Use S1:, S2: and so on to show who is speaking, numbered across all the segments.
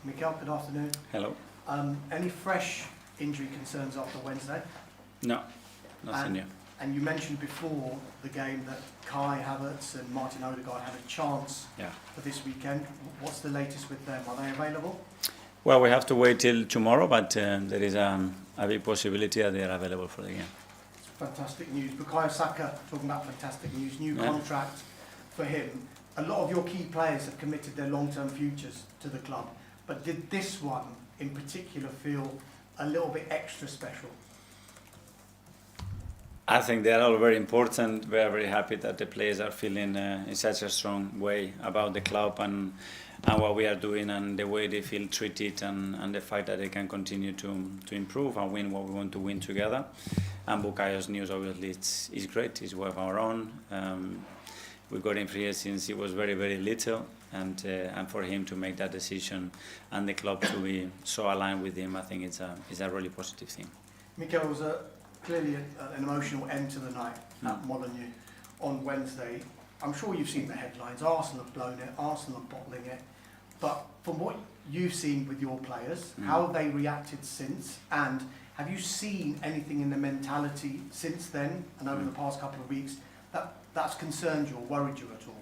S1: Mikel, good afternoon.
S2: Hello.
S1: Any fresh injury concerns after Wednesday?
S2: No, nothing new.
S1: And you mentioned before the game that Kai Havertz and Martin Odegaard had a chance for this weekend. What's the latest with them? Are they available?
S2: Well, we have to wait till tomorrow, but there is a big possibility that they are available for the game.
S1: It's fantastic news. Bukayo Saka, talking about fantastic news, new contract for him. A lot of your key players have committed their long-term futures to the club, but did this one in particular feel a little bit extra special?
S2: I think they are all very important. We are very happy that the players are feeling in such a strong way about the club and what we are doing and the way they feel treated and the fact that they can continue to improve and win what we want to win together. And Bukayo's news obviously is great. It's one of our own. We got him here since he was very, very little, and for him to make that decision and the club to be so aligned with him, I think it's a really positive thing.
S1: Mikel, was clearly an emotional end to the night at Molineux on Wednesday. I'm sure you've seen the headlines. Arsenal have blown it, Arsenal are bottling it. But from what you've seen with your players, how have they reacted since? And have you seen anything in the mentality since then and over the past couple of weeks that's concerned you or worried you at all?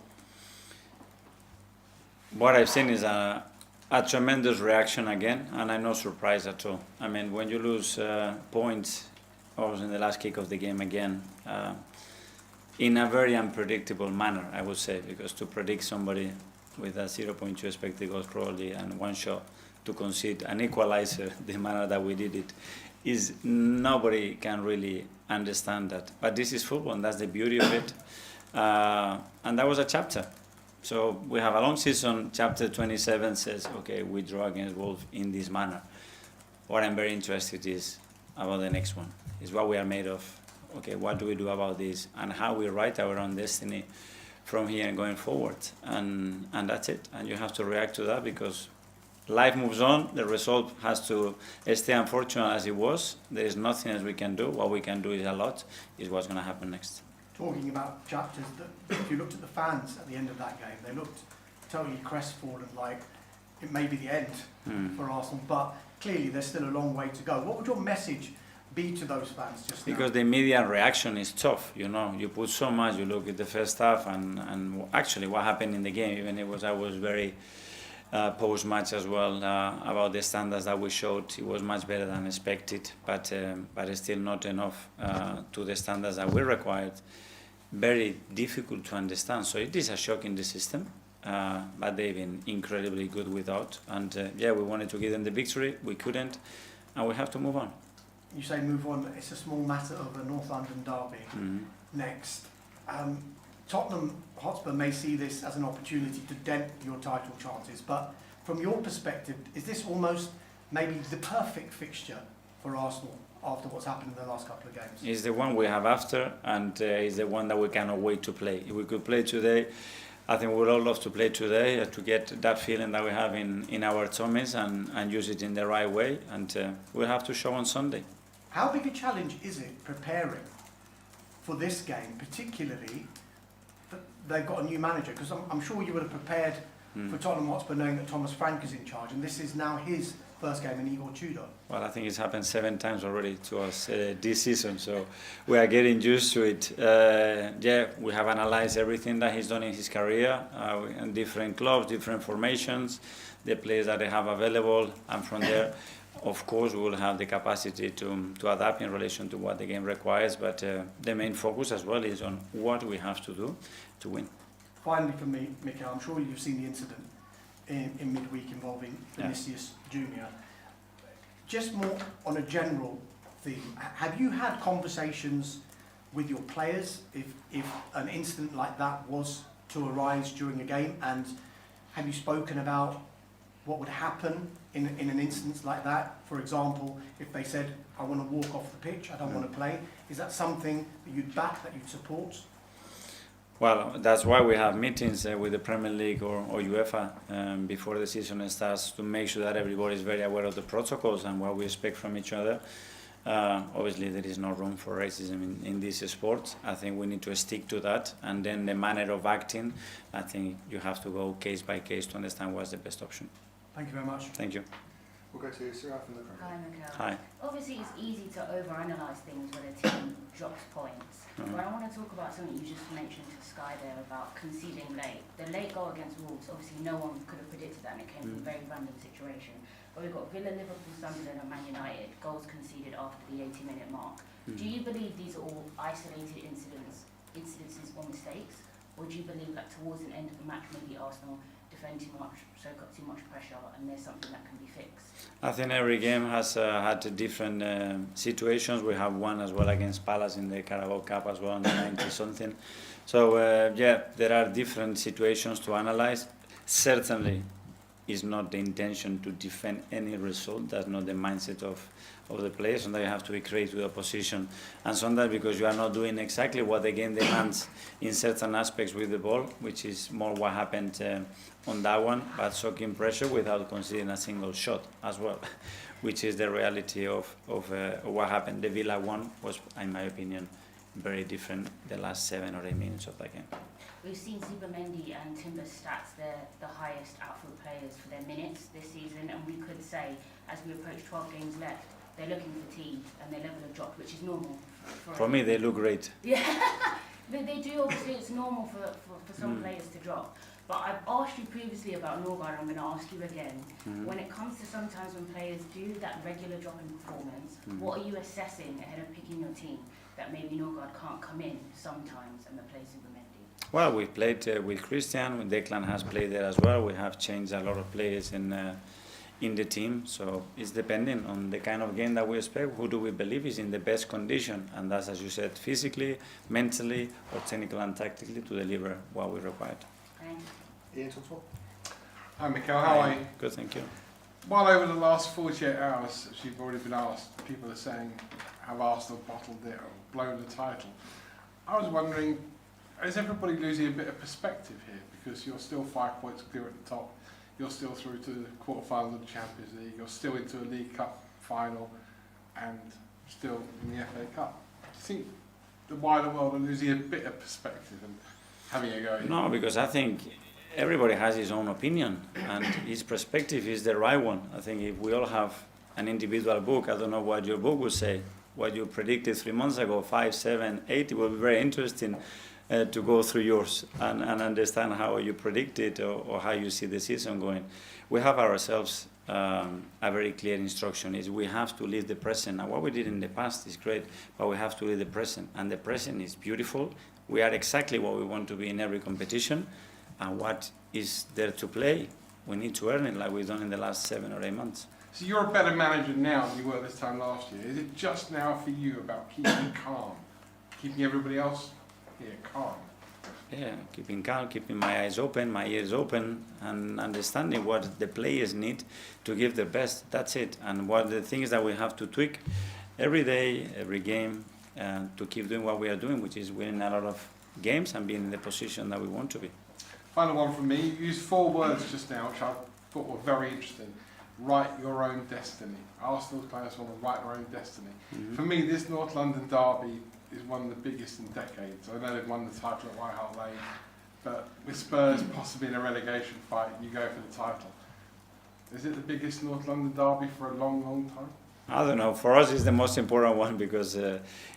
S2: What I've seen is a tremendous reaction again, and I'm not surprised at all. I mean, when you lose points, or in the last kick of the game again, in a very unpredictable manner, I would say, because to predict somebody with a 0.2 expected goals probably and one shot to concede an equalizer, the manner that we did it, is nobody can really understand that. But this is football, and that's the beauty of it. And that was a chapter. So we have a long season. Chapter 27 says, okay, we draw against Wolves in this manner. What I'm very interested is about the next one. Is what we are made of. Okay, what do we do about this, and how we write our own destiny from here and going forward. And that's it. And you have to react to that because life moves on. The result has to stay unfortunate as it was. There is nothing else we can do. What we can do is a lot. Is what's going to happen next.
S1: Talking about chapters, if you looked at the fans at the end of that game, they looked totally crestfallen, like it may be the end for Arsenal. But clearly, there's still a long way to go. What would your message be to those fans just now?
S2: Because the immediate reaction is tough, you know. You put so much. You look at the first half and actually what happened in the game. Even I was very post-match as well about the standards that we showed. It was much better than expected, but it's still not enough to the standards that we required. Very difficult to understand. So it is a shock in the system, but they've been incredibly good without. And we wanted to give them the victory. We couldn't, and we have to move on.
S1: You say move on. It's a small matter of a North London derby next. Tottenham Hotspur may see this as an opportunity to dent your title chances, but from your perspective, is this almost maybe the perfect fixture for Arsenal after what's happened in the last couple of games?
S2: It's the one we have after, and it's the one that we cannot wait to play. If we could play today, I think we would all love to play today to get that feeling that we have in our tummies and use it in the right way, and we'll have to show on Sunday.
S1: How big a challenge is it preparing for this game, particularly that they've got a new manager? Because I'm sure you would have prepared for Tottenham Hotspur knowing that Thomas Frank is in charge, and this is now his first game in Igor Tudor.
S2: Well, I think it's happened 7 times already to us this season, so we are getting used to it. We have analyzed everything that he's done in his career, in different clubs, different formations, the players that they have available, and from there, of course, we will have the capacity to adapt in relation to what the game requires, but the main focus as well is on what we have to do to win.
S1: Finally for me, Mikel, I'm sure you've seen the incident in midweek involving Vinicius Junior. Just more on a general theme, have you had conversations with your players if an incident like that was to arise during a game, and have you spoken about what would happen in an instance like that? For example, if they said, I want to walk off the pitch, I don't want to play, is that something that you'd back, that you'd support?
S2: Well, that's why we have meetings with the Premier League or UEFA before the season starts to make sure that everybody is very aware of the protocols and what we expect from each other. Obviously, there is no room for racism in this sport. I think we need to stick to that. And then the manner of acting, I think you have to go case by case to understand what's the best option.
S1: Thank you very much.
S2: Thank you.
S3: We'll go to Sarah from the crowd.
S4: Hi, Mikel.
S2: Hi.
S4: Obviously, it's easy to overanalyze things when a team drops points.
S2: Mhm.
S4: But I want to talk about something you just mentioned to Sky there about conceding late. The late goal against Wolves, obviously no one could have predicted that, and it came from a very random situation. But we've got Villa, Liverpool, Sunderland and Man United, goals conceded after the 80-minute mark. Do you believe these are all isolated incidences or mistakes? Or do you believe that towards the end of the match, maybe Arsenal defend too much, soak up too much pressure, and there's something that can be fixed?
S2: I think every game has had different situations. We have one as well against Palace in the Carabao Cup as well in the 90-something. So yeah, there are different situations to analyze. Certainly, it's not the intention to defend any result. That's not the mindset of the players. Sometimes you have to be creative with a position, and sometimes because you are not doing exactly what the game demands in certain aspects with the ball, which is more what happened on that one, but soaking pressure without conceding a single shot as well, which is the reality of what happened. The Villa one was, in my opinion, very different the last 7 or 8 minutes of that game.
S4: We've seen Zubimendi and Timber's stats, they're the highest outfield players for their minutes this season, and we could say, as we approach 12 games left, they're looking fatigued and their level of drop, which is normal.
S2: For me, they look great.
S4: Yeah, they do, obviously, it's normal for some players to drop. But I've asked you previously about Norgard, I'm going to ask you again. When it comes to sometimes when players do that regular drop in performance, what are you assessing ahead of picking your team that maybe Norgard can't come in sometimes and replace Zubimendi?
S2: Well, we played with Christian, Declan has played there as well. We have changed a lot of players in the team, so it's depending on the kind of game that we expect. Who do we believe is in the best condition? And that's, as you said, physically, mentally, or technically and tactically to deliver what we required.
S3: Ian, talk to what?
S5: Hi Mikel, how are you?
S2: Good, thank you.
S5: While over the last 48 hours, as you've already been asked, people are saying, have Arsenal bottled it or blown the title? I was wondering, is everybody losing a bit of perspective here? Because you're still 5 points clear at the top, you're still through to the quarter-final of the Champions League, you're still into a League Cup final, and still in the FA Cup. Do you think the wider world are losing a bit of perspective and having a go?
S2: No, because I think everybody has his own opinion, and his perspective is the right one. I think if we all have an individual book, I don't know what your book would say, what you predicted 3 months ago, 5, 7, 8, it will be very interesting to go through yours and understand how you predict it or how you see the season going. We have ourselves a very clear instruction, is we have to live the present. And what we did in the past is great, but we have to live the present. And the present is beautiful. We are exactly what we want to be in every competition. And what is there to play, we need to earn it like we've done in the last 7 or 8 months.
S5: So you're a better manager now than you were this time last year. Is it just now for you about keeping calm, keeping everybody else here calm?
S2: Yeah, keeping calm, keeping my eyes open, my ears open, and understanding what the players need to give their best. That's it. And what the things that we have to tweak every day, every game, to keep doing what we are doing, which is winning a lot of games and being in the position that we want to be.
S5: Final one from me. You used 4 words just now, which I thought were very interesting. Write your own destiny. Arsenal players want to write their own destiny. For me, this North London derby is one of the biggest in decades. I know they've won the title at White Hart Lane, but with Spurs possibly in a relegation fight, you go for the title. Is it the biggest North London derby for a long, long time?
S2: I don't know. For us, it's the most important one because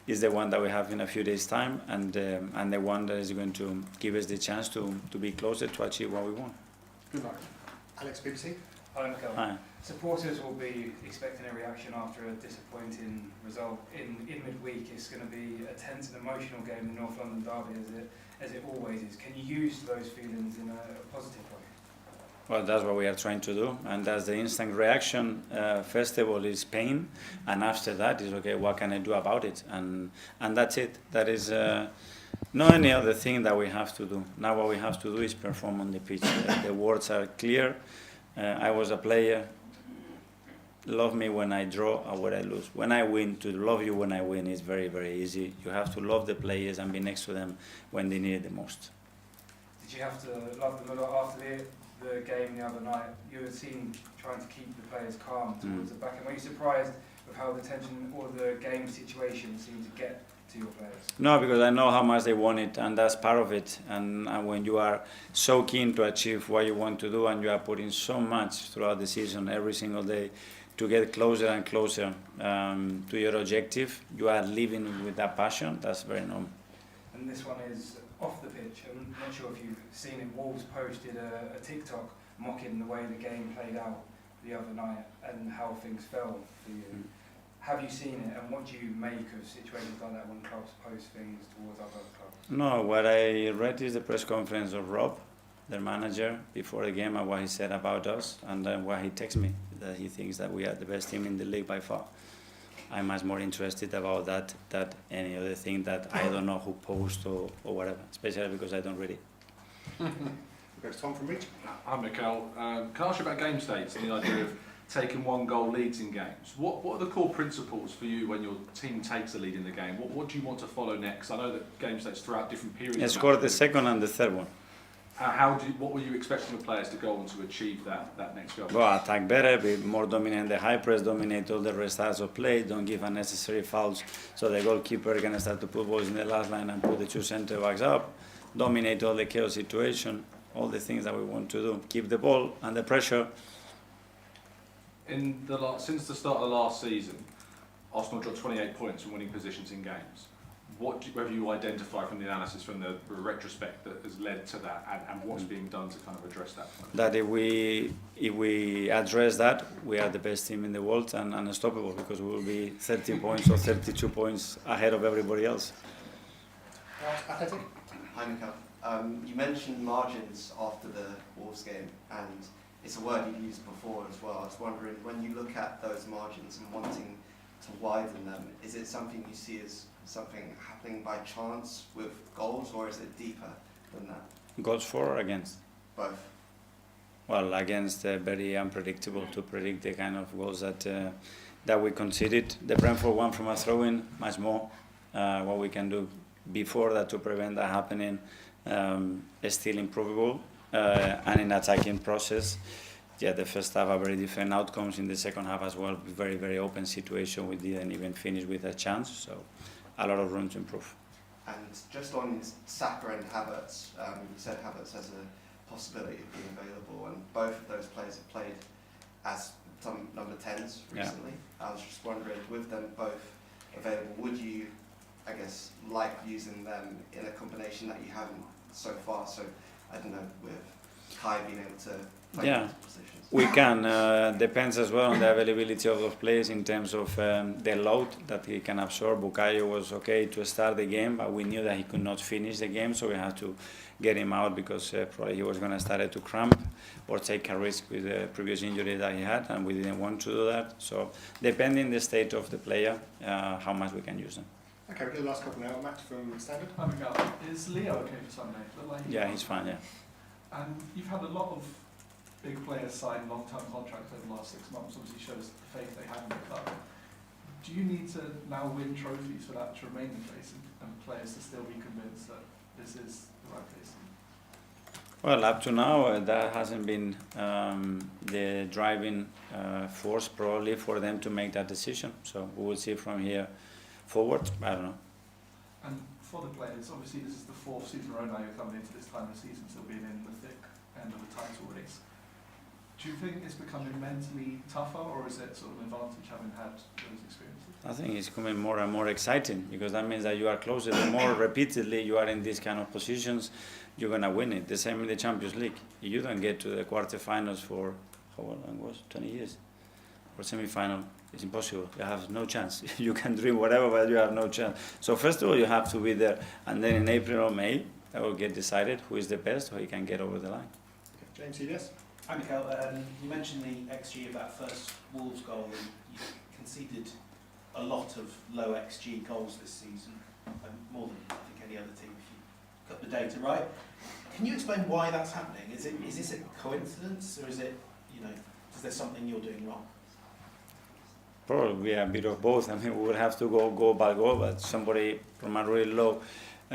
S2: it's the one that we have in a few days' time, and the one that is going to give us the chance to be closer to achieve what we want.
S5: Good luck.
S3: Alex, BBC.
S6: Hi, Mikel.
S2: Hi.
S6: Supporters will be expecting a reaction after a disappointing result in midweek. It's going to be a tense and emotional game in North London derby, as it always is. Can you use those feelings in a positive way?
S2: Well, that's what we are trying to do, and that's the instant reaction. First of all is pain, and after that is, okay, what can I do about it? And that's it. That is no any other thing that we have to do. Now what we have to do is perform on the pitch. The words are clear. I was a player. Love me when I draw or when I lose. When I win, to love you when I win is very, very easy. You have to love the players and be next to them when they need it the most.
S6: Did you have to love them a lot after the game the other night? You were seen trying to keep the players calm towards the back. And were you surprised with how the tension or the game situation seemed to get to your players?
S2: No, because I know how much they want it, and that's part of it. And when you are so keen to achieve what you want to do, and you are putting so much throughout the season, every single day, to get closer and closer to your objective, you are living with that passion. That's very normal.
S6: And this one is off the pitch. I'm not sure if you've seen it. Wolves posted a TikTok mocking the way the game played out the other night and how things fell for you. Have you seen it, and what do you make of situations like that when clubs post things towards other clubs?
S2: No, what I read is the press conference of Rob, their manager, before the game, and what he said about us, and then what he texted me, that he thinks that we are the best team in the league by far. I'm much more interested about that than any other thing that I don't know who posts or whatever, especially because I don't read it.
S3: We'll go to Tom from Reach.
S7: Hi, Mikel. Can I ask you about game states and the idea of taking one goal leads in games? What are the core principles for you when your team takes the lead in the game? What do you want to follow next? I know that game states throughout different periods.
S2: He scored the second and the third one.
S7: What were you expecting the players to go on to achieve that next goal?
S2: Go attack better, be more dominant, the high press, dominate all the restarts of play, don't give unnecessary fouls, so the goalkeeper can start to put balls in the last line and put the two centre backs up, dominate all the chaos situation, all the things that we want to do, keep the ball under pressure.
S7: Since the start of the last season, Arsenal dropped 28 points from winning positions in games. What have you identified from the analysis, from the retrospect, that has led to that, and what's being done to kind of address that?
S2: That if we address that, we are the best team in the world and unstoppable, because we will be 30 points or 32 points ahead of everybody else.
S3: Athletic.
S8: Hi, Mikel. You mentioned margins after the Wolves game, and it's a word you've used before as well. I was wondering, when you look at those margins and wanting to widen them, is it something you see as something happening by chance with goals, or is it deeper than that?
S2: Goals for or against?
S8: Both.
S2: Well, against very unpredictable to predict the kind of goals that we conceded. The Brentford one from a throw-in, much more. What we can do before that to prevent that happening is still improvable. And in attacking process, the first half are very different outcomes. In the second half as well, very, very open situation. We didn't even finish with a chance, so a lot of room to improve.
S8: And just on Saka and Havertz, you said Havertz has a possibility of being available, and both of those players have played as some number 10s recently. I was just wondering, with them both available, would you, I guess, like using them in a combination that you haven't so far? So, I don't know, with Kai being able to play those positions.
S2: We can. Depends as well on the availability of those players in terms of the load that he can absorb. Bukayo was okay to start the game, but we knew that he could not finish the game, so we had to get him out because probably he was going to start to cramp or take a risk with the previous injury that he had, and we didn't want to do that. So, depending the state of the player, how much we can use them.
S3: Okay, we'll do the last couple now. Matt from Standard.
S9: Hi, Miguel. Is Leo okay for Sunday? Look like
S2: He's fine,
S9: And you've had a lot of big players sign long-term contracts over the last 6 months. Obviously shows the faith they have in the club. Do you need to now win trophies for that to remain the case, and players to still be convinced that this is the right place?
S2: Well, up to now, that hasn't been the driving force probably for them to make that decision. So we will see from here forward. I don't know.
S9: And for the players, obviously this is the 4th season in a row now you're coming into this time of the season, still being in the thick end of the title race. Do you think it's becoming mentally tougher, or is it sort of an advantage having had those experiences?
S2: I think it's becoming more and more exciting, because that means that you are closer. The more repeatedly you are in these kind of positions, you're going to win it. The same in the Champions League. You don't get to the quarterfinals for, how long was it? 20 years? Or semi-final. It's impossible. You have no chance. You can dream whatever, but you have no chance. So first of all, you have to be there. And then in April or May, that will get decided who is the best, who can get over the line.
S3: Okay, James, yes.
S10: Hi, Mikel. You mentioned the XG of that first Wolves goal, and you conceded a lot of low XG goals this season, more than I think any other team, if you got the data right. Can you explain why that's happening? Is this a coincidence, or is it, is there something you're doing wrong?
S2: Probably a bit of both. I mean, we would have to go goal by goal, but somebody from a really low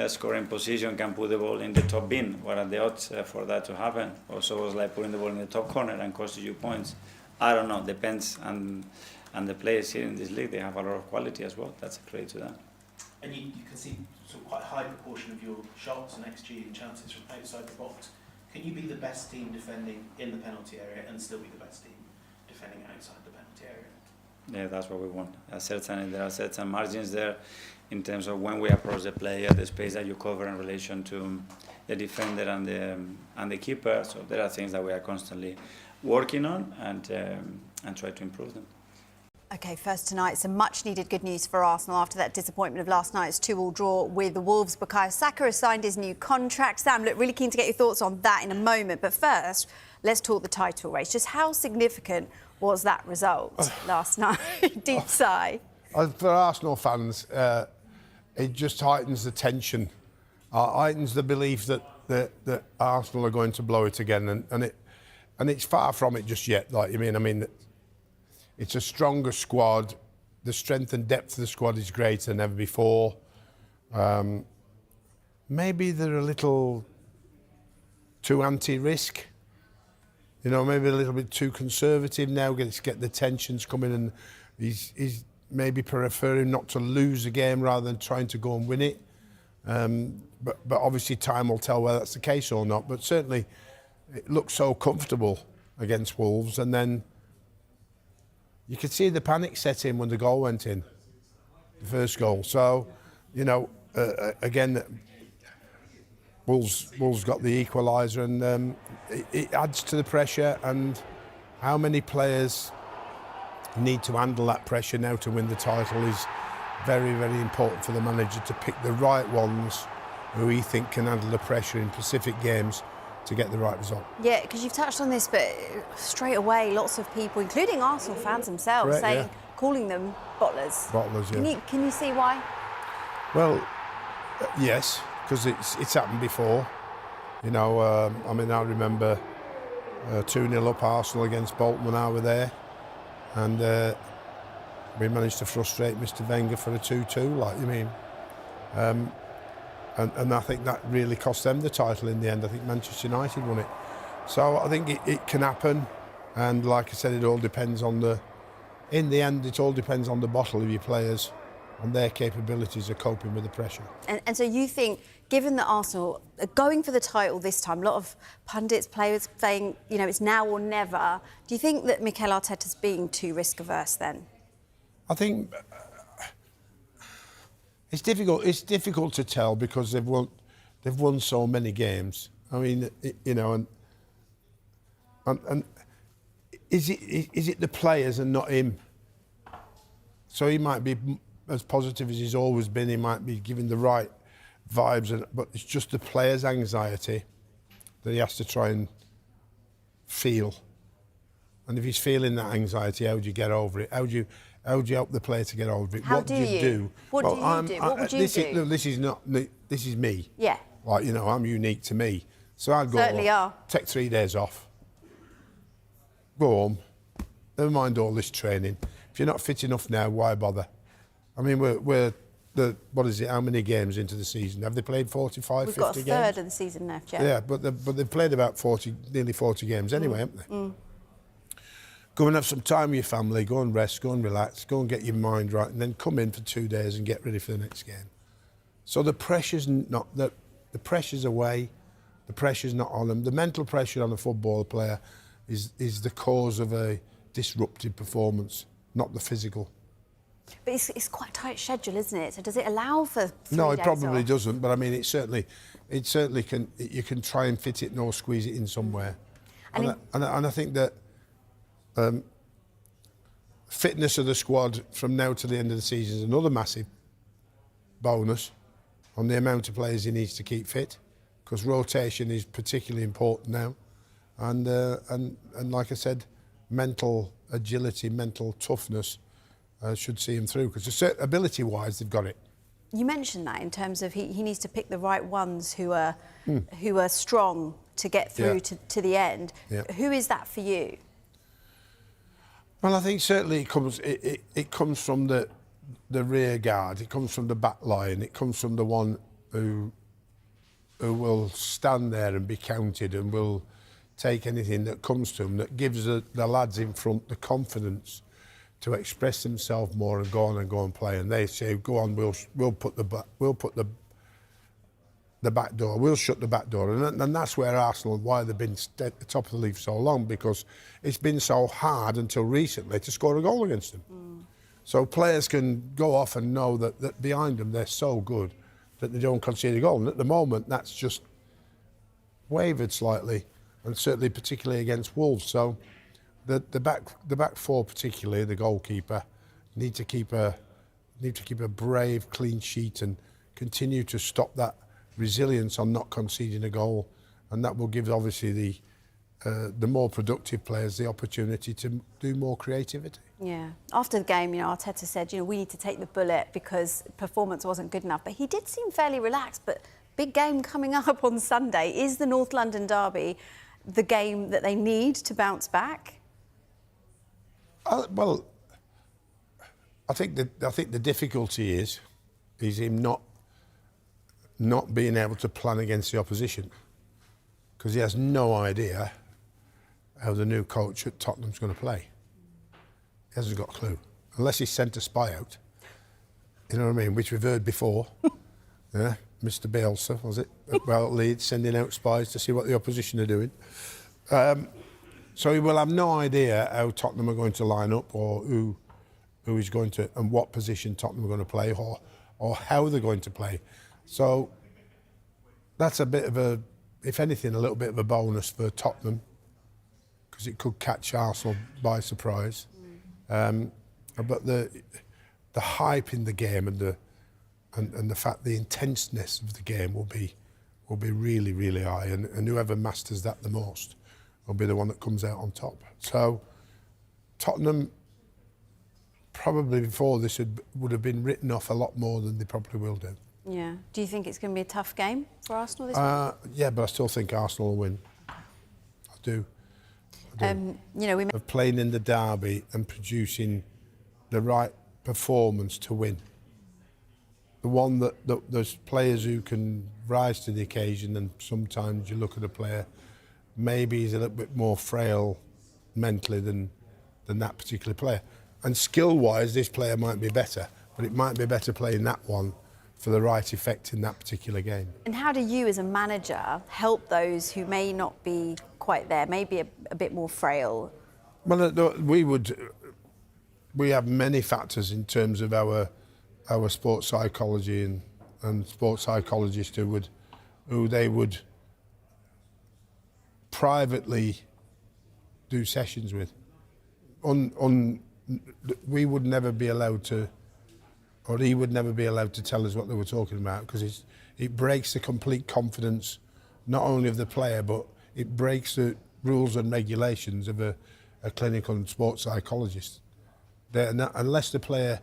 S2: scoring position can put the ball in the top bin. What are the odds for that to happen? Also, it was like putting the ball in the top corner and costing you points. I don't know. Depends. And the players here in this league, they have a lot of quality as well. That's a credit to them.
S10: and you can see sort of quite a high proportion of your shots and XG and chances from outside the box. Can you be the best team defending in the penalty area and still be the best team defending outside the penalty area?
S2: Yeah, that's what we want. There are certain margins there in terms of when we approach the player, the space that you cover in relation to the defender and the keeper. So there are things that we are constantly working on and try to improve them.
S11: OK, first tonight, some much-needed good news for Arsenal after that disappointment of last night's 2-2 draw with the Wolves. Bukayo Saka has signed his new contract. Sam, look, really keen to get your thoughts on that in a moment. But first, let's talk the title race. Just how significant was that result last night? Deep sigh.
S12: For Arsenal fans, it just heightens the tension, heightens the belief that Arsenal are going to blow it again, and it's far from it just yet. Like I mean, it's a stronger squad. The strength and depth of the squad is greater than ever before. Maybe they're a little too anti-risk. You know, maybe a little bit too conservative now. Get the tensions coming, and he's maybe preferring not to lose a game rather than trying to go and win it. But obviously time will tell whether that's the case or not. But certainly it looked so comfortable against Wolves, and then you could see the panic set in when the goal went in, the first goal. So, you know, again, Wolves got the equaliser, and it adds to the pressure. And how many players need to handle that pressure now to win the title is very, very important for the manager to pick the right ones who he think can handle the pressure in specific games to get the right result.
S11: Yeah, because you've touched on this, but straight away, lots of people, including Arsenal fans themselves,
S12: Correct,
S11: calling them bottlers.
S12: Bottlers, yeah.
S11: Can you see why?
S12: Well, yes, because it's happened before. You know, I mean, I remember 2-0 up Arsenal against Bolton when I were there, and we managed to frustrate Mr. Wenger for a 2-2. Like, you mean, and I think that really cost them the title in the end. I think Manchester United won it. So I think it can happen, and like I said, it all depends on in the end, it all depends on the bottle of your players and their capabilities of coping with the pressure.
S11: And so you think, given that Arsenal are going for the title this time, a lot of pundits, players saying, you know, it's now or never, do you think that Mikel Arteta's being too risk-averse then?
S12: I think it's difficult to tell because they've won so many games. I mean, you know, and is it the players and not him? So he might be as positive as he's always been. He might be giving the right vibes, but it's just the players' anxiety that he has to try and feel. And if he's feeling that anxiety, how do you get over it? How do you help the player to get over it?
S11: What do you do? What do you do? What would you do?
S12: This is me.
S11: Yeah.
S12: Like, you know, I'm unique to me. So I'd go,
S11: Certainly are.
S12: Take 3 days off. Go home. Never mind all this training. If you're not fit enough now, why bother? I mean, we're what is it? How many games into the season? Have they played 45,
S11: We've
S12: 50
S11: got a
S12: games?
S11: third of the season left, yeah.
S12: Yeah, but they've played about nearly 40 games anyway, haven't they? Go and have some time with your family, go and rest, go and relax, go and get your mind right, and then come in for 2 days and get ready for the next game. So the pressure's the pressure's away, the pressure's not on them. The mental pressure on a football player is the cause of a disrupted performance, not the physical.
S11: But it's quite a tight schedule, isn't it? So does it allow for 3 days
S12: No, it probably
S11: off?
S12: doesn't, but I mean, it certainly can. You can try and fit it or squeeze it in somewhere. And I think that fitness of the squad from now to the end of the season is another massive bonus on the amount of players he needs to keep fit, because rotation is particularly important now, and like I said, mental agility, mental toughness should see him through, because ability-wise they've got it.
S11: You mentioned that in terms of he needs to pick the right ones who are strong to get through to the end.
S12: Yeah.
S11: Who is that for you?
S12: Well, I think certainly it comes from the rear guard, it comes from the back line, it comes from the one who will stand there and be counted and will take anything that comes to him, that gives the lads in front the confidence to express themselves more and go on and play. And they say, go on, we'll put the back door, we'll shut the back door. And that's where Arsenal, why they've been at the top of the league so long, because it's been so hard until recently to score a goal against them. So players can go off and know that behind them they're so good that they don't concede a goal. And at the moment, that's just wavered slightly, and certainly particularly against Wolves. So the back four, particularly the goalkeeper, need to keep a brave, clean sheet and continue to stop that resilience on not conceding a goal, and that will give obviously the more productive players the opportunity to do more creativity.
S11: Yeah. After the game, Arteta said, we need to take the bullet because performance wasn't good enough. But he did seem fairly relaxed. But big game coming up on Sunday. Is the North London derby the game that they need to bounce back?
S12: Well, I think the difficulty is him not being able to plan against the opposition, because he has no idea how the new coach at Tottenham's going to play. He hasn't got a clue, unless he's sent a spy out. You know what I mean? Which we've heard before. Yeah, Mr. Bielsa, was it? Well, at Leeds, sending out spies to see what the opposition are doing. So he will have no idea how Tottenham are going to line up, or who is going to, and what position Tottenham are going to play, or how they're going to play. So that's a bit of a, if anything, a little bit of a bonus for Tottenham, because it could catch Arsenal by surprise. But the hype in the game and the fact the intenseness of the game will be really, really high, and whoever masters that the most will be the one that comes out on top. So Tottenham probably before this would have been written off a lot more than they probably will do.
S11: Yeah. Do you think it's going to be a tough game for Arsenal this week?
S12: Yeah, but I still think Arsenal will win. I do.
S11: Of
S12: playing in the derby and producing the right performance to win. The one that there's players who can rise to the occasion, and sometimes you look at a player, maybe he's a little bit more frail mentally than that particular player. And skill-wise, this player might be better, but it might be better playing that one for the right effect in that particular game.
S11: And how do you, as a manager, help those who may not be quite there, maybe a bit more frail?
S12: Well, we have many factors in terms of our sports psychology and sports psychologists who they would privately do sessions with. We would never be allowed to, or he would never be allowed to tell us what they were talking about, because it breaks the complete confidence, not only of the player, but it breaks the rules and regulations of a clinical and sports psychologist. Unless the player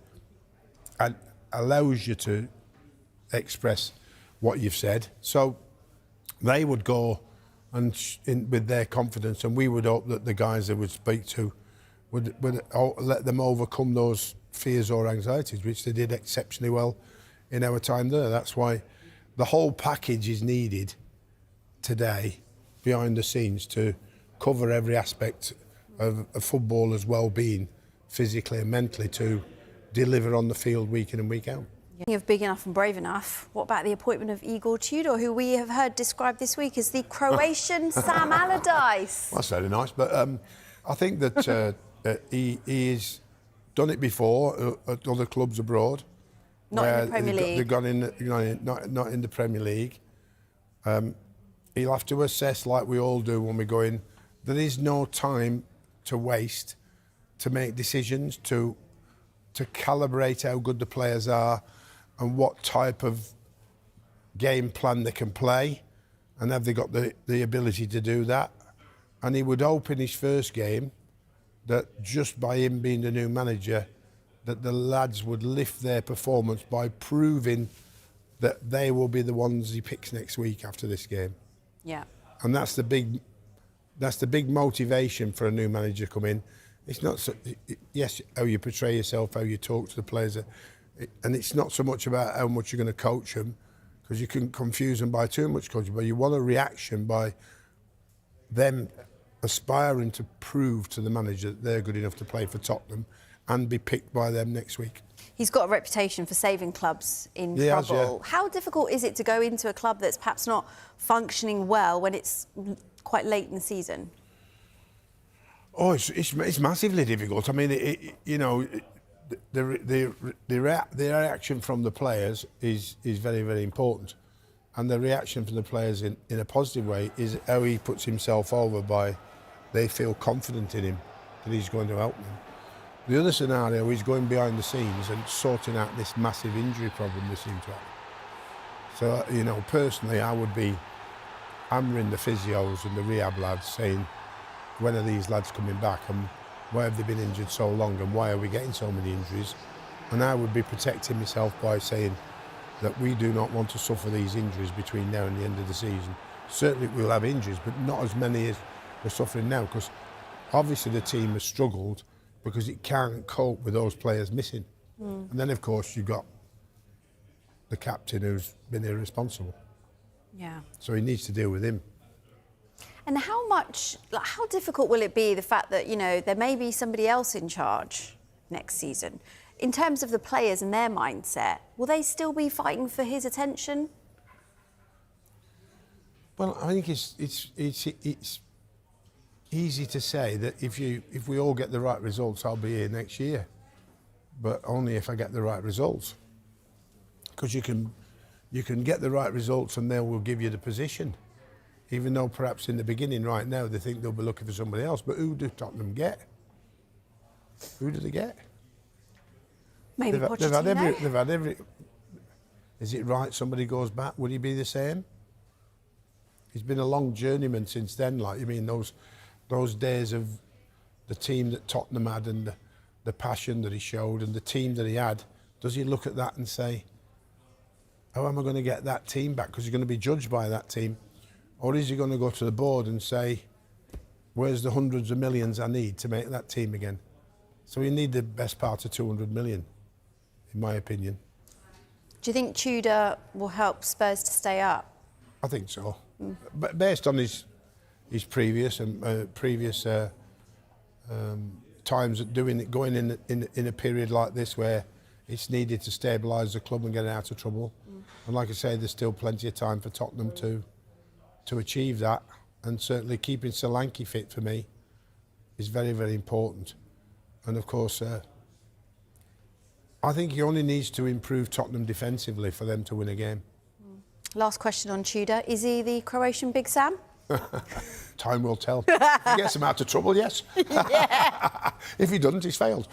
S12: allows you to express what you've said, so they would go with their confidence, and we would hope that the guys they would speak to would let them overcome those fears or anxieties, which they did exceptionally well in our time there. That's why the whole package is needed today behind the scenes to cover every aspect of a footballer's well-being, physically and mentally, to deliver on the field week in and week out.
S11: Speaking of big enough and brave enough, what about the appointment of Igor Tudor, who we have heard described this week as the Croatian Sam Allardyce?
S12: That's very nice, but I think that he has done it before at other clubs abroad.
S11: Not in the Premier League.
S12: They've gone in, not in the Premier League. He'll have to assess, like we all do when we go in. There is no time to waste to make decisions, to calibrate how good the players are and what type of game plan they can play, and have they got the ability to do that. And he would hope in his first game that just by him being the new manager, that the lads would lift their performance by proving that they will be the ones he picks next week after this game.
S11: Yeah.
S12: And that's the big motivation for a new manager to come in. It's not so, yes, how you portray yourself, how you talk to the players, and it's not so much about how much you're going to coach them, because you can confuse them by too much coaching, but you want a reaction by them aspiring to prove to the manager that they're good enough to play for Tottenham, and be picked by them next week.
S11: He's got a reputation for saving clubs in
S12: He has,
S11: trouble. How difficult is it to go into a club that's perhaps not functioning well when it's quite late in the season?
S12: Oh, it's massively difficult. I mean, the reaction from the players is very, very important. And the reaction from the players in a positive way is how he puts himself over by they feel confident in him that he's going to help them. The other scenario is going behind the scenes and sorting out this massive injury problem they seem to have. So, personally, I would be hammering the physios and the rehab lads saying, when are these lads coming back and why have they been injured so long and why are we getting so many injuries? And I would be protecting myself by saying that we do not want to suffer these injuries between now and the end of the season. Certainly we'll have injuries, but not as many as we're suffering now, because obviously the team has struggled because it can't cope with those players missing. And then, of course, you've got the captain who's been irresponsible.
S11: Yeah.
S12: So he needs to deal with him.
S11: And how difficult will it be, the fact that, there may be somebody else in charge next season? In terms of the players and their mindset, will they still be fighting for his attention?
S12: Well, I think it's easy to say that if we all get the right results, I'll be here next year, but only if I get the right results. Because you can get the right results and they will give you the position, even though perhaps in the beginning right now they think they'll be looking for somebody else. But who do Tottenham get? Who do they get?
S11: Maybe Pochettino?
S12: They've had every. Is it right somebody goes back? Would he be the same? He's been a long journeyman since then. Those days of the team that Tottenham had and the passion that he showed and the team that he had. Does he look at that and say, how am I going to get that team back? Because he's going to be judged by that team. Or is he going to go to the board and say, where's the hundreds of millions I need to make that team again? So we need the best part of 200 million, in my opinion.
S11: Do you think Tudor will help Spurs to stay up?
S12: I think so. But based on his previous times at going in a period like this where it's needed to stabilise the club and get it out of trouble. And like I say, there's still plenty of time for Tottenham to achieve that. And certainly keeping Solanke fit for me is very, very important. And of course, I think he only needs to improve Tottenham defensively for them to win a game.
S11: Last question on Tudor. Is he the Croatian Big Sam?
S12: Time will tell. If he gets him out of trouble, yes.
S11: Yeah.
S12: If he doesn't, he's failed.